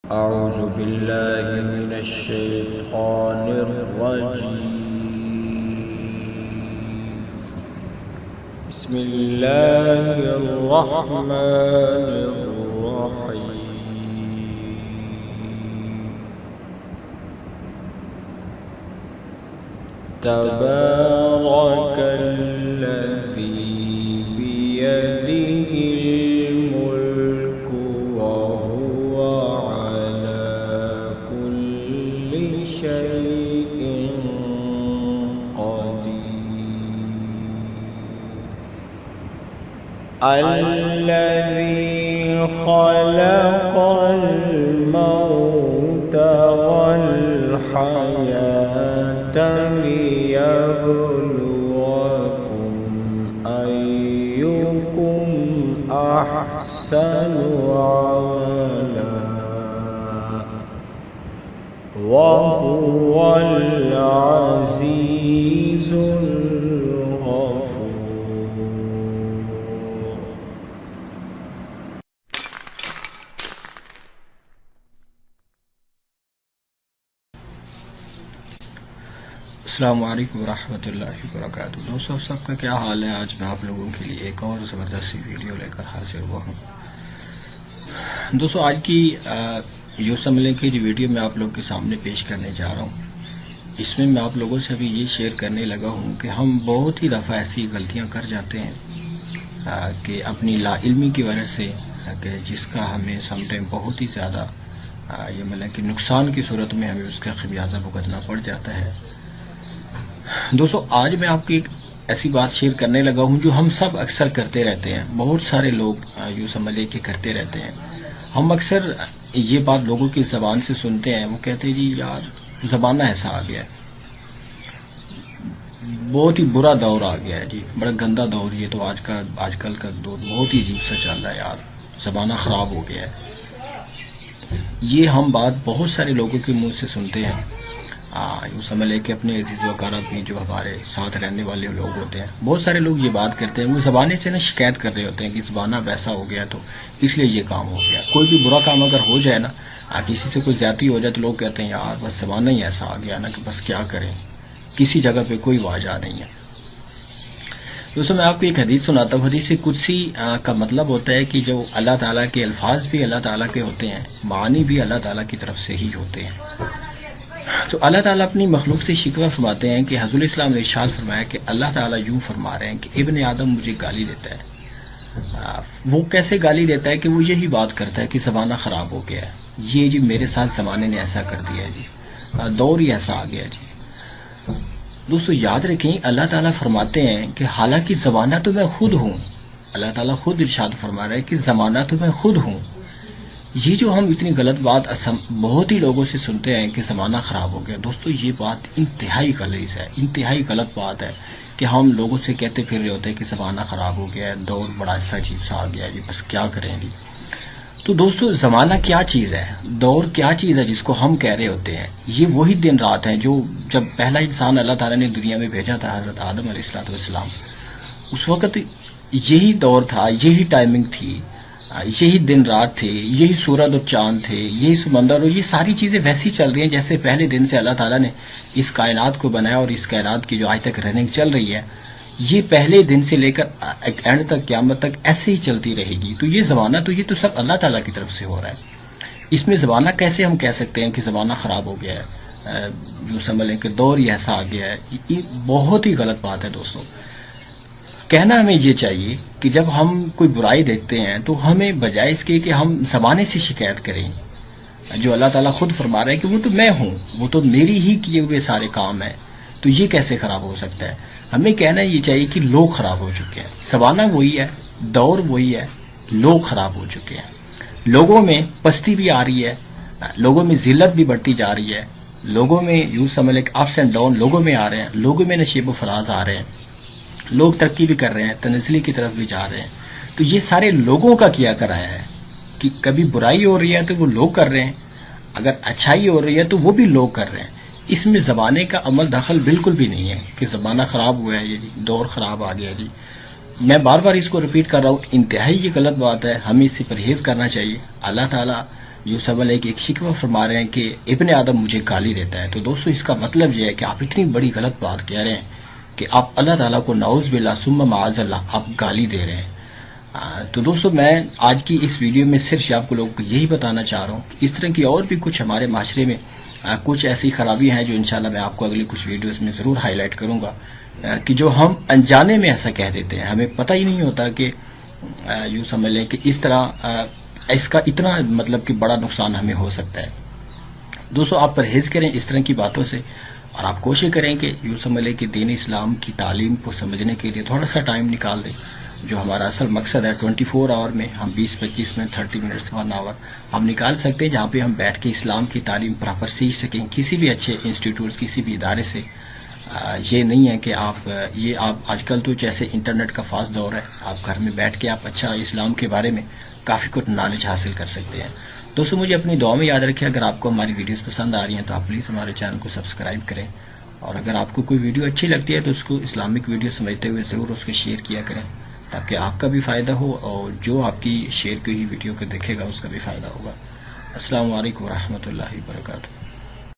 أعوذ بالله من الشيطان الرجيم. بسم الله الرحمن الرحيم. تبارك الذي بيده الملك وهو على كل شيء قدير. الذي خلق الموت والحياة ليبلوكم أيكم أحسن عملا وهو العزيز الغفور. السلام علیکم ورحمۃ اللہ وبرکاتہ. دوستوں سب کا کیا حال ہے؟ آج میں آپ لوگوں کے لیے ایک اور زبردست ویڈیو لے کر حاضر ہوا ہوں. دوستوں آج کی یوں سمجھ کہ جو ویڈیو میں آپ لوگوں کے سامنے پیش کرنے جا رہا ہوں، اس میں میں آپ لوگوں سے بھی یہ شیئر کرنے لگا ہوں کہ ہم بہت ہی دفعہ ایسی غلطیاں کر جاتے ہیں کہ اپنی لا علمی کی وجہ سے، کہ جس کا ہمیں سم ٹائم بہت ہی زیادہ یہ مطلب کہ نقصان کی صورت میں ہمیں اس کا خمیازہ بھگتنا پڑ جاتا ہے. دوستو آج میں آپ کی ایک ایسی بات شیئر کرنے لگا ہوں جو ہم سب اکثر کرتے رہتے ہیں. بہت سارے لوگ یوں سمجھ لے کہ کرتے رہتے ہیں. ہم اکثر یہ بات لوگوں کی زبان سے سنتے ہیں، وہ کہتے ہیں جی یار زمانہ ایسا آ گیا ہے، بہت ہی برا دور آ گیا ہے جی، بڑا گندا دور. یہ تو آج کل کا دور بہت ہی عجیب سا چل رہا ہے یار، زمانہ خراب ہو گیا ہے. یہ ہم بات بہت سارے لوگوں کے منہ سے سنتے ہیں. یوں سمجھ لے کہ اپنے عزیز و اقارب میں جو ہمارے ساتھ رہنے والے لوگ ہوتے ہیں، بہت سارے لوگ یہ بات کرتے ہیں، وہ زبانے سے نا شکایت کر رہے ہوتے ہیں کہ زبانہ ویسا ہو گیا تو اس لیے یہ کام ہو گیا. کوئی بھی برا کام اگر ہو جائے نا، کسی سے کوئی زیادتی ہو جائے تو لوگ کہتے ہیں یار بس زمانہ ہی ایسا آ گیا نا کہ بس کیا کریں، کسی جگہ پہ کوئی واجہ نہیں ہے. دوستوں میں آپ کو ایک حدیث سناتا ہوں. حدیث قدسی کا مطلب ہوتا ہے کہ جو اللہ تعالیٰ کے الفاظ بھی اللہ تعالیٰ کے ہوتے ہیں، معانی بھی اللہ تعالیٰ کی طرف سے ہی ہوتے ہیں. تو اللہ تعالیٰ اپنی مخلوق سے شکوہ فرماتے ہیں کہ حضور اسلام نے ارشاد فرمایا کہ اللہ تعالیٰ یوں فرما رہے ہیں کہ ابن آدم مجھے گالی دیتا ہے. وہ کیسے گالی دیتا ہے کہ وہ یہی بات کرتا ہے کہ زمانہ خراب ہو گیا ہے، یہ جی میرے ساتھ زمانے نے ایسا کر دیا ہے جی، دور ہی ایسا آ گیا جی. دوستو یاد رکھیں اللہ تعالیٰ فرماتے ہیں کہ حالانکہ زمانہ تو میں خود ہوں. اللہ تعالیٰ خود ارشاد فرما رہا ہے کہ زمانہ تو میں خود ہوں. یہ جو ہم اتنی غلط بات بہت ہی لوگوں سے سنتے ہیں کہ زمانہ خراب ہو گیا، دوستو یہ بات انتہائی غلیظ ہے، انتہائی غلط بات ہے کہ ہم لوگوں سے کہتے پھر رہے ہوتے ہیں کہ زمانہ خراب ہو گیا ہے، دور بڑا ایسا عجیب سا آ گیا ہے جی، بس کیا کریں جی. تو دوستو زمانہ کیا چیز ہے، دور کیا چیز ہے جس کو ہم کہہ رہے ہوتے ہیں؟ یہ وہی دن رات ہیں جو جب پہلا انسان اللہ تعالیٰ نے دنیا میں بھیجا تھا، حضرت آدم علیہ السلام، اس وقت یہی دور تھا، یہی ٹائمنگ تھی، یہی دن رات تھے، یہی سورج اور چاند تھے، یہی سمندر، اور یہ ساری چیزیں ویسی چل رہی ہیں جیسے پہلے دن سے اللہ تعالیٰ نے اس کائنات کو بنایا، اور اس کائنات کی جو آج تک رننگ چل رہی ہے یہ پہلے دن سے لے کر اینڈ تک، قیامت تک ایسے ہی چلتی رہے گی. تو یہ زمانہ تو یہ تو سب اللہ تعالیٰ کی طرف سے ہو رہا ہے. اس میں زمانہ کیسے ہم کہہ سکتے ہیں کہ زمانہ خراب ہو گیا ہے، جو سمجھ لیں کہ دور ہی ایسا آ گیا ہے؟ یہ بہت ہی غلط بات ہے دوستوں. کہنا ہمیں یہ چاہیے کہ جب ہم کوئی برائی دیکھتے ہیں تو ہمیں بجائے اس کے کہ ہم زمانے سے شکایت کریں، جو اللہ تعالیٰ خود فرما رہا ہے کہ وہ تو میں ہوں، وہ تو میری ہی کیے ہوئے سارے کام ہیں، تو یہ کیسے خراب ہو سکتا ہے؟ ہمیں کہنا یہ چاہیے کہ لوگ خراب ہو چکے ہیں. زمانہ وہی ہے، دور وہی ہے، لوگ خراب ہو چکے ہیں. لوگوں میں پستی بھی آ رہی ہے، لوگوں میں ذلت بھی بڑھتی جا رہی ہے، لوگوں میں یوں سمجھ لیں کہ اپس اینڈ ڈاؤن لوگوں میں آ رہے ہیں، لوگوں میں نشیب و فراز آ رہے ہیں، لوگ ترقی بھی کر رہے ہیں، تنزلی کی طرف بھی جا رہے ہیں. تو یہ سارے لوگوں کا کیا کرایا ہے کہ کبھی برائی ہو رہی ہے تو وہ لوگ کر رہے ہیں، اگر اچھائی ہو رہی ہے تو وہ بھی لوگ کر رہے ہیں. اس میں زمانے کا عمل دخل بالکل بھی نہیں ہے کہ زمانہ خراب ہوا ہے، یہ دور خراب آ گیا جی. میں بار بار اس کو ریپیٹ کر رہا ہوں، انتہائی یہ غلط بات ہے، ہمیں اس سے پرہیز کرنا چاہیے. اللہ تعالیٰ یوسف علیہ ایک شکوہ فرما رہے ہیں کہ ابن آدم مجھے گالی دیتا ہے. تو دوستو اس کا مطلب یہ ہے کہ آپ اتنی بڑی غلط بات کہہ رہے ہیں کہ آپ اللہ تعالیٰ کو نعوذ باللہ ثم معاذ اللہ آپ گالی دے رہے ہیں. تو دوستو میں آج کی اس ویڈیو میں صرف آپ کو لوگوں کو یہی بتانا چاہ رہا ہوں کہ اس طرح کی اور بھی کچھ ہمارے معاشرے میں کچھ ایسی خرابی ہیں جو انشاءاللہ میں آپ کو اگلی کچھ ویڈیوز میں ضرور ہائی لائٹ کروں گا کہ جو ہم انجانے میں ایسا کہہ دیتے ہیں. ہمیں پتہ ہی نہیں ہوتا کہ یوں سمجھ لیں کہ اس طرح اس کا اتنا مطلب کہ بڑا نقصان ہمیں ہو سکتا ہے. دوستو آپ پرہیز کریں اس طرح کی باتوں سے اور آپ کوشش کریں کہ یوں سمجھ لیں کہ دین اسلام کی تعلیم کو سمجھنے کے لیے تھوڑا سا ٹائم نکال دیں. جو ہمارا اصل مقصد ہے 24 آور میں ہم 20-25 منٹ 30 منٹس 1 آور ہم نکال سکتے ہیں جہاں پہ ہم بیٹھ کے اسلام کی تعلیم پراپر سیکھ سکیں کسی بھی اچھے انسٹیٹیوٹس کسی بھی ادارے سے. یہ نہیں ہے کہ آپ آج کل تو جیسے انٹرنیٹ کا فاسٹ دور ہے, آپ گھر میں بیٹھ کے آپ اچھا اسلام کے بارے میں کافی کچھ نالج حاصل کر سکتے ہیں. دوستو مجھے اپنی دعا میں یاد رکھیں. اگر آپ کو ہماری ویڈیوز پسند آ رہی ہیں تو آپ پلیز ہمارے چینل کو سبسکرائب کریں, اور اگر آپ کو کوئی ویڈیو اچھی لگتی ہے تو اس کو اسلامک ویڈیو سمجھتے ہوئے ضرور اس کو شیئر کیا کریں تاکہ آپ کا بھی فائدہ ہو اور جو آپ کی شیئر کی ہوئی ویڈیو کو دیکھے گا اس کا بھی فائدہ ہوگا. السلام علیکم ورحمۃ اللہ وبرکاتہ.